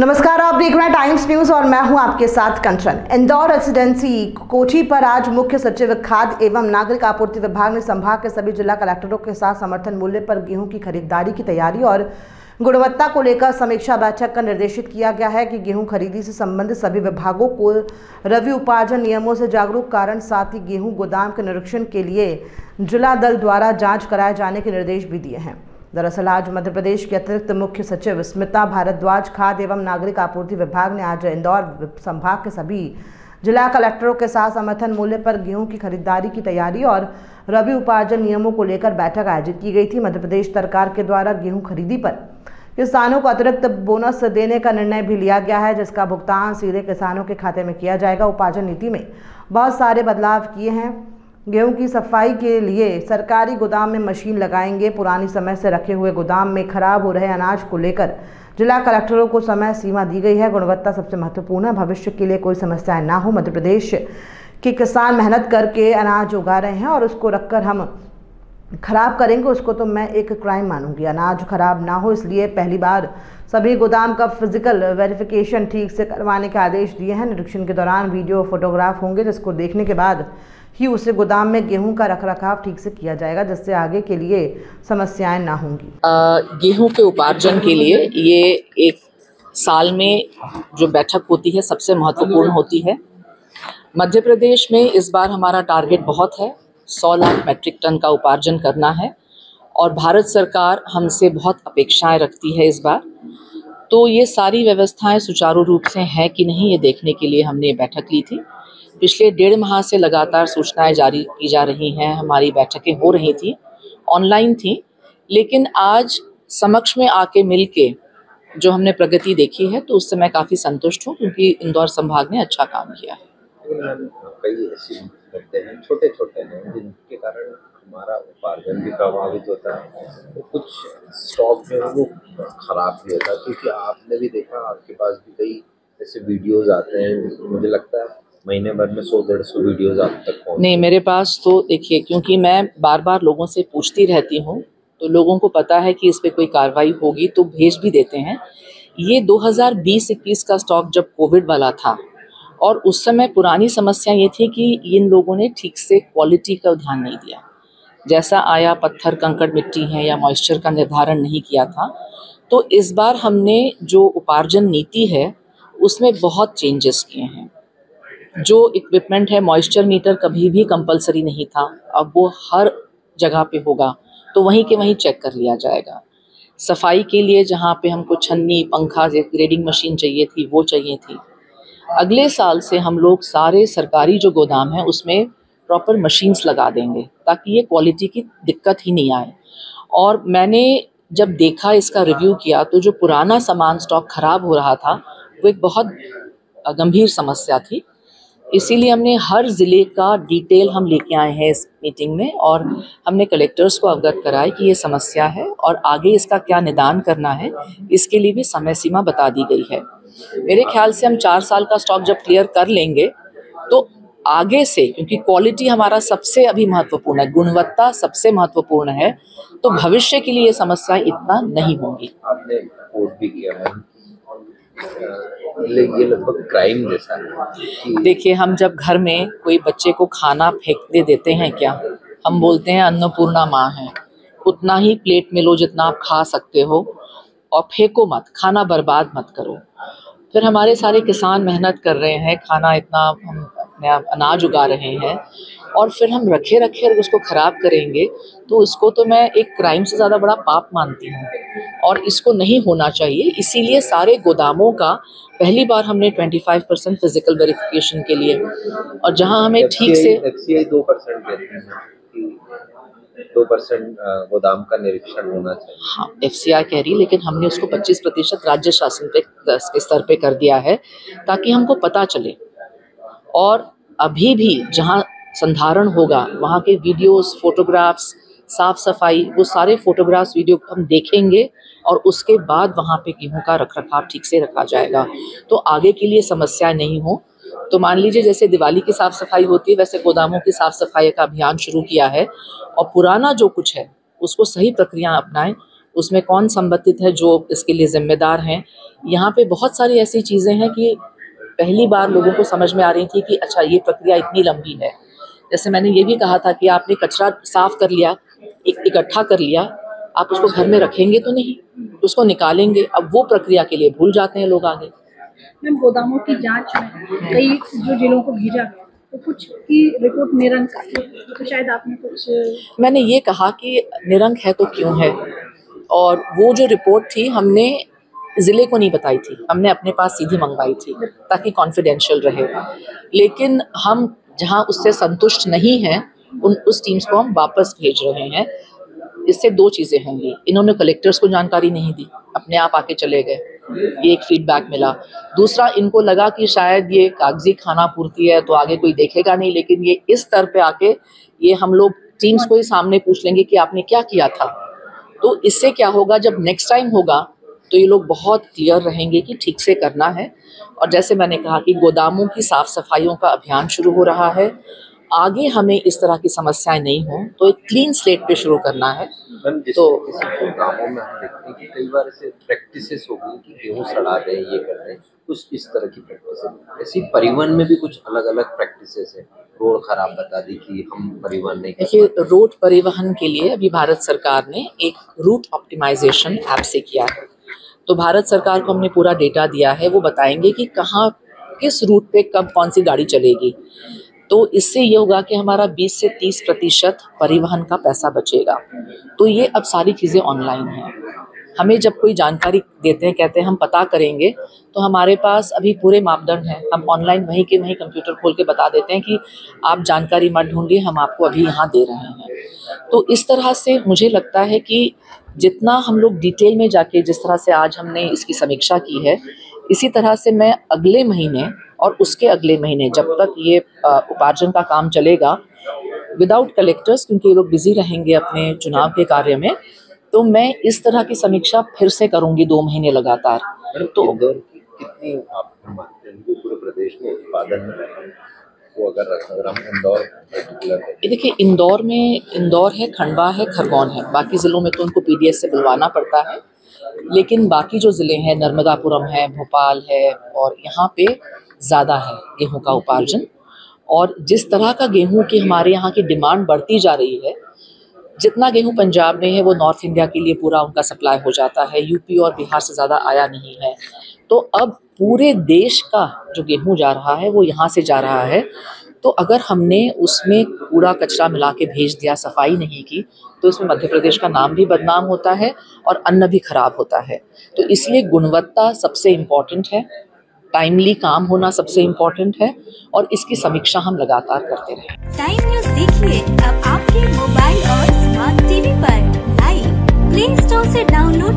नमस्कार, आप देख रहे हैं टाइम्स न्यूज और मैं हूं आपके साथ कंचन। इंदौर रेजिडेंसी कोठी पर आज मुख्य सचिव खाद्य एवं नागरिक आपूर्ति विभाग ने संभाग के सभी जिला कलेक्टरों के साथ समर्थन मूल्य पर गेहूं की खरीदारी की तैयारी और गुणवत्ता को लेकर समीक्षा बैठक का निर्देशित किया गया है कि गेहूं खरीदी से संबंधित सभी विभागों को रबी उपार्जन नियमों से जागरूक कारण साथ ही गेहूं गोदाम के निरीक्षण के लिए जिला दल द्वारा जाँच कराए जाने के निर्देश भी दिए हैं। दरअसल आज मध्य प्रदेश के अतिरिक्त मुख्य सचिव स्मिता भारद्वाज खाद्य एवं नागरिक आपूर्ति विभाग ने आज इंदौर संभाग के सभी जिला कलेक्टरों के साथ समर्थन मूल्य पर गेहूं की खरीदारी की तैयारी और रबी उपार्जन नियमों को लेकर बैठक आयोजित की गई थी। मध्य प्रदेश सरकार के द्वारा गेहूं खरीदी पर किसानों को अतिरिक्त बोनस देने का निर्णय भी लिया गया है, जिसका भुगतान सीधे किसानों के खाते में किया जाएगा। उपार्जन नीति में बहुत सारे बदलाव किए हैं। गेहूं की सफाई के लिए सरकारी गोदाम में मशीन लगाएंगे। पुरानी समय से रखे हुए गोदाम में खराब हो रहे अनाज को लेकर जिला कलेक्टरों को समय सीमा दी गई है। गुणवत्ता सबसे महत्वपूर्ण है, भविष्य के लिए कोई समस्याएं ना हो। मध्य प्रदेश के किसान मेहनत करके अनाज उगा रहे हैं और उसको रखकर हम खराब करेंगे, उसको तो मैं एक क्राइम मानूंगी। अनाज खराब ना हो, इसलिए पहली बार सभी गोदाम का फिजिकल वेरिफिकेशन ठीक से करवाने के आदेश दिए हैं। निरीक्षण के दौरान वीडियो फोटोग्राफ होंगे, जिसको देखने के बाद ही उसे गोदाम में गेहूं का रखरखाव ठीक से किया जाएगा, जिससे आगे के लिए समस्याएं ना होंगी। गेहूं के उपार्जन के लिए ये एक साल में जो बैठक होती है सबसे महत्वपूर्ण होती है। मध्य प्रदेश में इस बार हमारा टारगेट बहुत है, 100 लाख मैट्रिक टन का उपार्जन करना है और भारत सरकार हमसे बहुत अपेक्षाएं रखती है इस बार। तो ये सारी व्यवस्थाएं सुचारू रूप से हैं कि नहीं, ये देखने के लिए हमने बैठक ली थी। पिछले 1.5 माह से लगातार सूचनाएं जारी की जा रही हैं, हमारी बैठकें हो रही थी, ऑनलाइन थी, लेकिन आज समक्ष में आके मिलके जो हमने प्रगति देखी है तो उससे मैं काफ़ी संतुष्ट हूँ, क्योंकि इंदौर संभाग ने अच्छा काम किया है। कई ऐसे मुद्दे हैं, छोटे छोटे हैं, जिनके कारण हमारा उपार्जन भी प्रभावित होता है, तो कुछ स्टॉक जो है वो खराब भी होता है, क्योंकि आपने भी देखा, आपके पास भी कई ऐसे वीडियोज आते हैं। मुझे लगता है महीने भर में 100-150 वीडियोज आप तक पहुंचते हैं। नहीं, मेरे पास तो देखिए, क्योंकि मैं बार बार लोगों से पूछती रहती हूँ तो लोगों को पता है कि इस पे कोई कार्रवाई होगी तो भेज भी देते हैं। ये 2020-21 का स्टॉक जब कोविड वाला था और उस समय पुरानी समस्या ये थी कि इन लोगों ने ठीक से क्वालिटी का ध्यान नहीं दिया। जैसा आया पत्थर कंकड़ मिट्टी है या मॉइस्चर का निर्धारण नहीं किया था। तो इस बार हमने जो उपार्जन नीति है उसमें बहुत चेंजेस किए हैं। जो इक्विपमेंट है, मॉइस्चर मीटर कभी भी कंपलसरी नहीं था, अब वो हर जगह पे होगा, तो वहीं के वहीं चेक कर लिया जाएगा। सफाई के लिए जहाँ पे हमको छन्नी, पंखा, ग्रेडिंग मशीन चाहिए थी, वो चाहिए थी। अगले साल से हम लोग सारे सरकारी जो गोदाम है उसमें प्रॉपर मशीन्स लगा देंगे, ताकि ये क्वालिटी की दिक्कत ही नहीं आए। और मैंने जब देखा, इसका रिव्यू किया, तो जो पुराना सामान स्टॉक खराब हो रहा था वो एक बहुत गंभीर समस्या थी। इसीलिए हमने हर ज़िले का डिटेल हम लेके आए हैं इस मीटिंग में और हमने कलेक्टर्स को अवगत कराया कि ये समस्या है और आगे इसका क्या निदान करना है, इसके लिए भी समय सीमा बता दी गई है। मेरे ख्याल से हम 4 साल का स्टॉक जब क्लियर कर लेंगे तो आगे से, क्योंकि क्वालिटी हमारा सबसे अभी महत्वपूर्ण है, गुणवत्ता सबसे महत्वपूर्ण है, तो भविष्य के लिए ये समस्या इतना नहीं होंगी। आपने रिपोर्ट भी किया है, ये लगभग क्राइम जैसा है। देखिए, हम जब घर में कोई बच्चे को खाना फेंकने देते हैं, क्या हम बोलते हैं अन्नपूर्णा माँ है, उतना ही प्लेट में लो जितना आप खा सकते हो और फेंको मत, खाना बर्बाद मत करो। फिर हमारे सारे किसान मेहनत कर रहे हैं, खाना इतना हम अपने अनाज उगा रहे हैं और फिर हम रखे रखे उसको खराब करेंगे, तो उसको तो मैं एक क्राइम से ज़्यादा बड़ा पाप मानती हूँ और इसको नहीं होना चाहिए। इसीलिए सारे गोदामों का पहली बार हमने 25% फिजिकल वेरिफिकेशन के लिए, और जहाँ हमें ठीक से FCI 2% कहती है कि 2% गोदाम का निरीक्षण होना चाहिए। हाँ, FCI कह रही है, लेकिन हमने उसको 25% राज्य शासन के स्तर पे कर दिया है, ताकि हमको पता चले। और अभी भी जहाँ संधारण होगा वहाँ के वीडियोस, फोटोग्राफ्स, साफ सफाई, वो सारे फोटोग्राफ्स, वीडियो हम देखेंगे और उसके बाद वहाँ पे गेहूं का रखरखाव ठीक से रखा जाएगा, तो आगे के लिए समस्या नहीं हो। तो मान लीजिए जैसे दिवाली की साफ सफाई होती है, वैसे गोदामों की साफ सफाई का अभियान शुरू किया है और पुराना जो कुछ है उसको सही प्रक्रिया अपनाएं उसमें कौन संबंधित है, जो इसके लिए जिम्मेदार हैं। यहाँ पे बहुत सारी ऐसी चीज़ें हैं कि पहली बार लोगों को समझ में आ रही थी कि अच्छा ये प्रक्रिया इतनी लंबी है। जैसे मैंने ये भी कहा था कि आपने कचरा साफ कर लिया, इकट्ठा कर लिया, आप उसको घर में रखेंगे तो नहीं, उसको निकालेंगे। अब वो प्रक्रिया के लिए भूल जाते हैं लोग आगे। मैम, गोदामों की जांच में कई जो जिलों को भेजा गया तो कुछ की रिपोर्ट निरंक आई, तो शायद आपने कुछ। मैंने ये कहा कि निरंक है तो क्यों है, और वो जो रिपोर्ट थी हमने ज़िले को नहीं बताई थी, हमने अपने पास सीधी मंगवाई थी ताकि कॉन्फिडेंशियल रहे। लेकिन हम जहां उससे संतुष्ट नहीं हैं उस टीम्स को हम वापस भेज रहे हैं। इससे दो चीज़ें होंगी, इन्होंने कलेक्टर्स को जानकारी नहीं दी, अपने आप आके चले गए, ये एक फीडबैक मिला। दूसरा, इनको लगा कि शायद ये कागजी खाना पूर्ति है तो आगे कोई देखेगा नहीं, लेकिन ये इस स्तर पे आके ये हम लोग टीम्स को ही सामने पूछ लेंगे कि आपने क्या किया था। तो इससे क्या होगा, जब नेक्स्ट टाइम होगा तो ये लोग बहुत क्लियर रहेंगे कि ठीक से करना है। और जैसे मैंने कहा कि गोदामों की साफ सफाइयों का अभियान शुरू हो रहा है, आगे हमें इस तरह की समस्याएं नहीं हो तो एक क्लीन स्लेट पे शुरू करना है। तो गोदामों में हम देखते हैं कि कई बार ऐसे प्रैक्टिसेस हो गई कि गेहूँ सड़ा दें, ये कर दें, कुछ इस तरह की प्रैक्टिस। ऐसी परिवहन में भी कुछ अलग अलग प्रैक्टिसेस है। रोड खराब बता दी कि हम परिवहन नहीं। देखिए, रोड परिवहन के लिए अभी भारत सरकार ने एक रूट ऑप्टिमाइजेशन ऐप से किया है। तो भारत सरकार को हमने पूरा डेटा दिया है, वो बताएंगे कि कहाँ किस रूट पे कब कौन सी गाड़ी चलेगी। तो इससे ये होगा कि हमारा 20 से 30% परिवहन का पैसा बचेगा। तो ये अब सारी चीज़ें ऑनलाइन हैं। हमें जब कोई जानकारी देते हैं, कहते हैं हम पता करेंगे, तो हमारे पास अभी पूरे मापदंड हैं। हम ऑनलाइन वहीं के वहीं कंप्यूटर खोल के बता देते हैं कि आप जानकारी मत ढूंढिए, हम आपको अभी यहाँ दे रहे हैं। तो इस तरह से मुझे लगता है कि जितना हम लोग डिटेल में जाके, जिस तरह से आज हमने इसकी समीक्षा की है, इसी तरह से मैं अगले महीने और उसके अगले महीने, जब तक ये उपार्जन का काम चलेगा विदाउट कलेक्टर्स, क्योंकि ये लोग बिजी रहेंगे अपने चुनाव के कार्य में, तो मैं इस तरह की समीक्षा फिर से करूंगी 2 महीने लगातार। तो कितनी आप मानते हैं कि पूरे प्रदेश में उत्पादन वो अगर हम इंदौर पर्टिकुलर है, देखिए इंदौर है, खंडवा है, खरगोन है, बाकी ज़िलों में तो उनको पीडीएस से बुलवाना पड़ता है। लेकिन बाकी जो ज़िले हैं, नर्मदापुरम है, भोपाल है, और यहाँ पे ज़्यादा है गेहूं का उपार्जन। और जिस तरह का गेहूं की हमारे यहाँ की डिमांड बढ़ती जा रही है, जितना गेहूं पंजाब में है वो नॉर्थ इंडिया के लिए पूरा उनका सप्लाई हो जाता है, यूपी और बिहार से ज़्यादा आया नहीं है। तो अब पूरे देश का जो गेहूं जा रहा है वो यहाँ से जा रहा है। तो अगर हमने उसमें कूड़ा कचरा मिला के भेज दिया, सफाई नहीं की, तो इसमें मध्य प्रदेश का नाम भी बदनाम होता है और अन्न भी खराब होता है। तो इसलिए गुणवत्ता सबसे इम्पोर्टेंट है, टाइमली काम होना सबसे इम्पोर्टेंट है, और इसकी समीक्षा हम लगातार करते रहें। टाइम न्यूज़ देखिए अब आपके मोबाइल और स्मार्ट टीवी पर। लाइव प्ले स्टोर से डाउनलोड